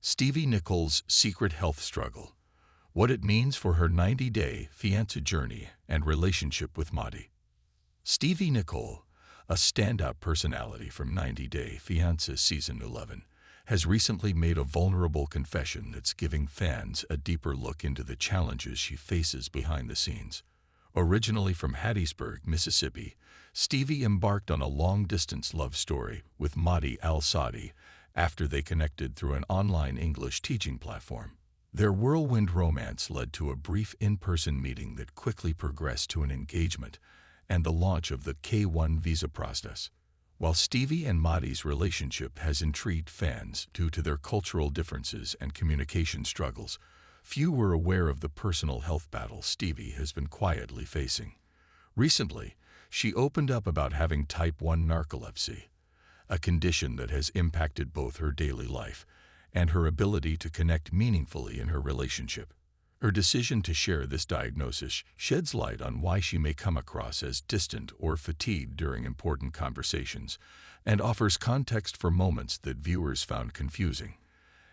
Stevi Nichole's secret health struggle, what it means for her 90-day fiancé journey and relationship with Madi. Stevi Nichole, a standout personality from 90 Day Fiancé Season 11, has recently made a vulnerable confession that's giving fans a deeper look into the challenges she faces behind the scenes. Originally from Hattiesburg, Mississippi, Stevi embarked on a long-distance love story with Madi Al-Saadi after they connected through an online English teaching platform. Their whirlwind romance led to a brief in-person meeting that quickly progressed to an engagement and the launch of the K-1 visa process. While Stevi and Madi's relationship has intrigued fans due to their cultural differences and communication struggles, few were aware of the personal health battle Stevi has been quietly facing. Recently, she opened up about having type 1 narcolepsy, a condition that has impacted both her daily life and her ability to connect meaningfully in her relationship. Her decision to share this diagnosis sheds light on why she may come across as distant or fatigued during important conversations and offers context for moments that viewers found confusing.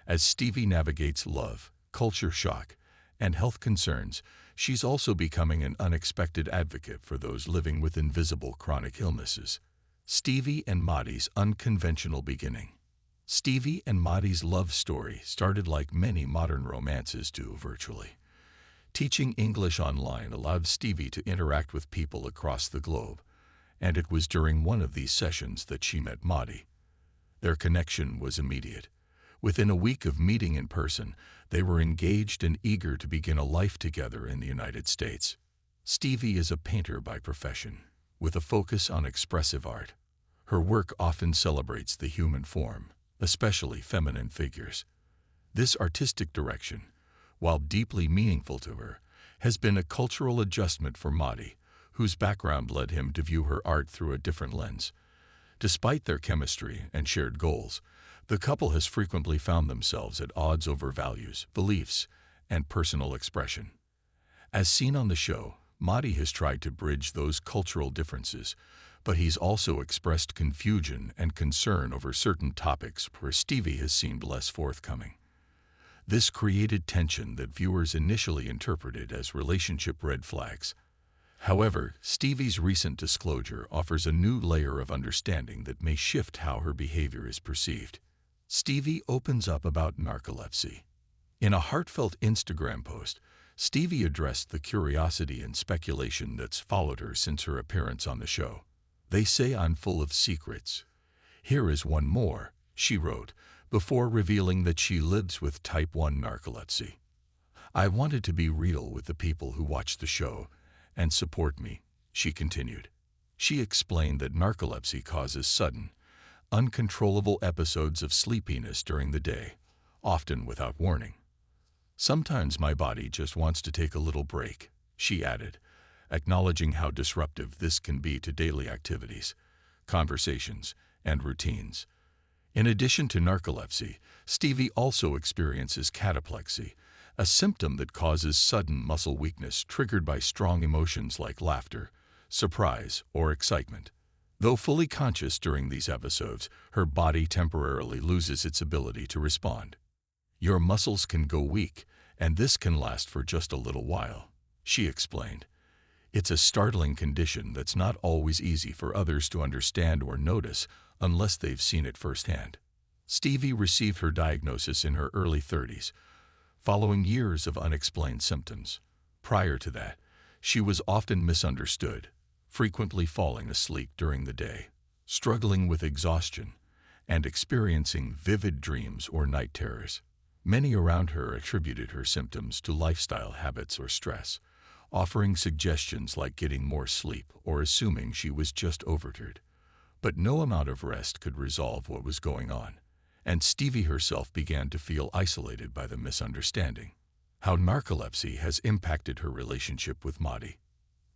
As Stevi navigates love, culture shock, and health concerns, she's also becoming an unexpected advocate for those living with invisible chronic illnesses. Stevi and Madi's unconventional beginning. Stevi and Madi's love story started like many modern romances do virtually. Teaching English online allowed Stevi to interact with people across the globe, and it was during one of these sessions that she met Madi. Their connection was immediate. Within a week of meeting in person, they were engaged and eager to begin a life together in the United States. Stevi is a painter by profession, with a focus on expressive art. Her work often celebrates the human form, especially feminine figures. This artistic direction, while deeply meaningful to her, has been a cultural adjustment for Madi, whose background led him to view her art through a different lens. Despite their chemistry and shared goals, the couple has frequently found themselves at odds over values, beliefs, and personal expression. As seen on the show, Madi has tried to bridge those cultural differences, but he's also expressed confusion and concern over certain topics where Stevi has seemed less forthcoming. This created tension that viewers initially interpreted as relationship red flags. However, Stevi's recent disclosure offers a new layer of understanding that may shift how her behavior is perceived. Stevi opens up about narcolepsy. In a heartfelt Instagram post, Stevi addressed the curiosity and speculation that's followed her since her appearance on the show. "They say I'm full of secrets. Here is one more," she wrote, before revealing that she lives with type 1 narcolepsy. "I wanted to be real with the people who watch the show and support me," she continued. She explained that narcolepsy causes sudden, uncontrollable episodes of sleepiness during the day, often without warning. "Sometimes my body just wants to take a little break," she added, acknowledging how disruptive this can be to daily activities, conversations, and routines. In addition to narcolepsy, Stevi also experiences cataplexy, a symptom that causes sudden muscle weakness triggered by strong emotions like laughter, surprise, or excitement. Though fully conscious during these episodes, her body temporarily loses its ability to respond. "Your muscles can go weak, and this can last for just a little while," she explained. "It's a startling condition that's not always easy for others to understand or notice unless they've seen it firsthand." Stevi received her diagnosis in her early 30s, following years of unexplained symptoms. Prior to that, she was often misunderstood, frequently falling asleep during the day, struggling with exhaustion, and experiencing vivid dreams or night terrors. Many around her attributed her symptoms to lifestyle habits or stress, offering suggestions like getting more sleep or assuming she was just overtired. But no amount of rest could resolve what was going on, and Stevi herself began to feel isolated by the misunderstanding. How narcolepsy has impacted her relationship with Madi.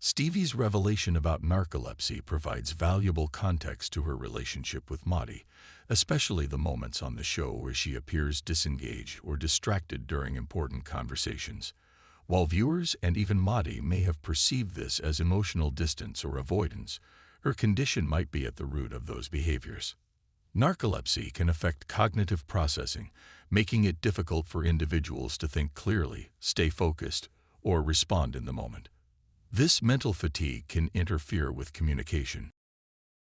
Stevi's revelation about narcolepsy provides valuable context to her relationship with Madi, especially the moments on the show where she appears disengaged or distracted during important conversations. While viewers and even Madi may have perceived this as emotional distance or avoidance, her condition might be at the root of those behaviors. Narcolepsy can affect cognitive processing, making it difficult for individuals to think clearly, stay focused, or respond in the moment. This mental fatigue can interfere with communication,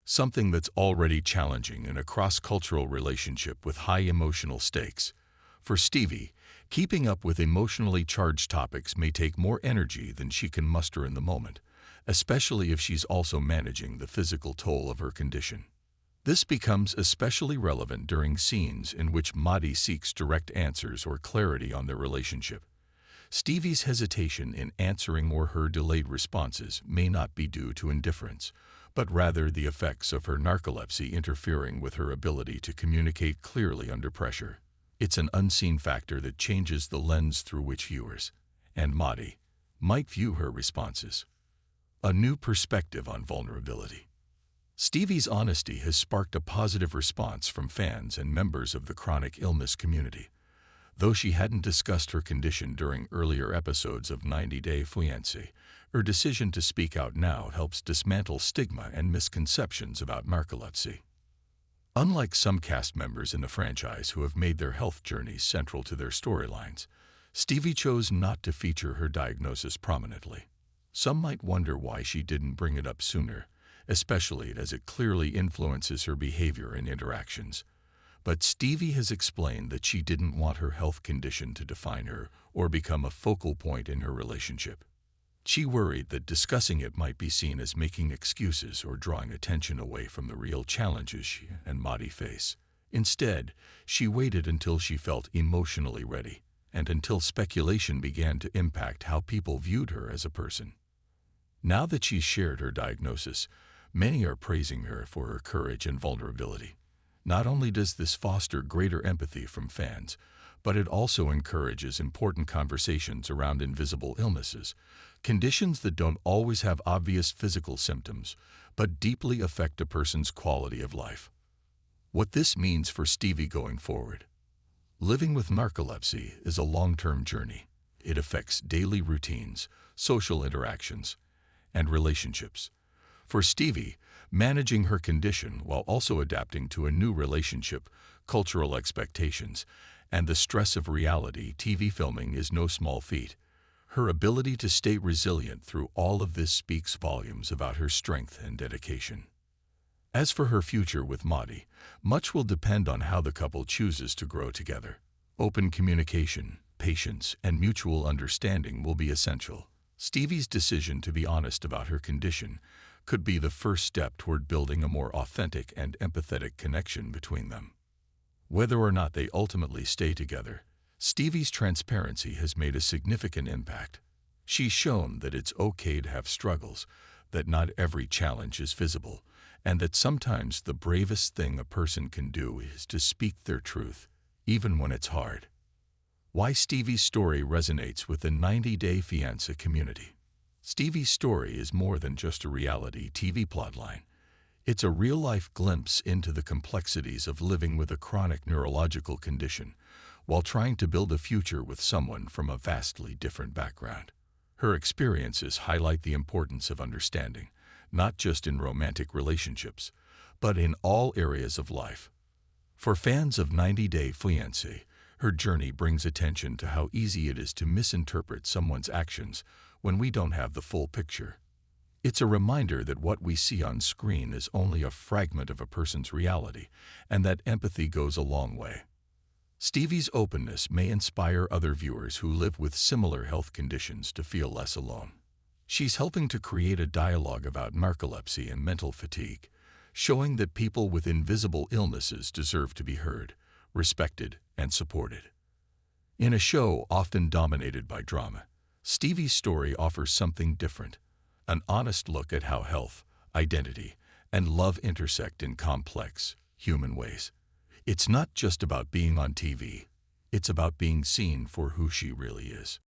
something that's already challenging in a cross-cultural relationship with high emotional stakes. For Stevi, keeping up with emotionally charged topics may take more energy than she can muster in the moment, especially if she's also managing the physical toll of her condition. This becomes especially relevant during scenes in which Madi seeks direct answers or clarity on their relationship. Stevi's hesitation in answering or her delayed responses may not be due to indifference, but rather the effects of her narcolepsy interfering with her ability to communicate clearly under pressure. It's an unseen factor that changes the lens through which viewers, and Madi, might view her responses. A new perspective on vulnerability. Stevi's honesty has sparked a positive response from fans and members of the chronic illness community. Though she hadn't discussed her condition during earlier episodes of 90 Day Fiancé, her decision to speak out now helps dismantle stigma and misconceptions about narcolepsy. Unlike some cast members in the franchise who have made their health journeys central to their storylines, Stevi chose not to feature her diagnosis prominently. Some might wonder why she didn't bring it up sooner, especially as it clearly influences her behavior and interactions. But Stevi has explained that she didn't want her health condition to define her or become a focal point in her relationship. She worried that discussing it might be seen as making excuses or drawing attention away from the real challenges she and Madi face. Instead, she waited until she felt emotionally ready, and until speculation began to impact how people viewed her as a person. Now that she's shared her diagnosis, many are praising her for her courage and vulnerability. Not only does this foster greater empathy from fans, but it also encourages important conversations around invisible illnesses, conditions that don't always have obvious physical symptoms, but deeply affect a person's quality of life. What this means for Stevi going forward. Living with narcolepsy is a long-term journey. It affects daily routines, social interactions, and relationships. For Stevi, managing her condition while also adapting to a new relationship, cultural expectations, and the stress of reality TV filming is no small feat. Her ability to stay resilient through all of this speaks volumes about her strength and dedication. As for her future with Madi, much will depend on how the couple chooses to grow together. Open communication, patience, and mutual understanding will be essential. Stevi's decision to be honest about her condition could be the first step toward building a more authentic and empathetic connection between them. Whether or not they ultimately stay together, Stevi's transparency has made a significant impact. She's shown that it's okay to have struggles, that not every challenge is visible, and that sometimes the bravest thing a person can do is to speak their truth, even when it's hard. Why Stevi's story resonates with the 90 Day Fiancé community. Stevi's story is more than just a reality TV plotline. It's a real-life glimpse into the complexities of living with a chronic neurological condition while trying to build a future with someone from a vastly different background. Her experiences highlight the importance of understanding, not just in romantic relationships, but in all areas of life. For fans of 90 Day Fiancé, her journey brings attention to how easy it is to misinterpret someone's actions when we don't have the full picture. It's a reminder that what we see on screen is only a fragment of a person's reality, and that empathy goes a long way. Stevi's openness may inspire other viewers who live with similar health conditions to feel less alone. She's helping to create a dialogue about narcolepsy and mental fatigue, showing that people with invisible illnesses deserve to be heard, respected, and supported. In a show often dominated by drama, Stevi's story offers something different. An honest look at how health, identity, and love intersect in complex, human ways. It's not just about being on TV. It's about being seen for who she really is.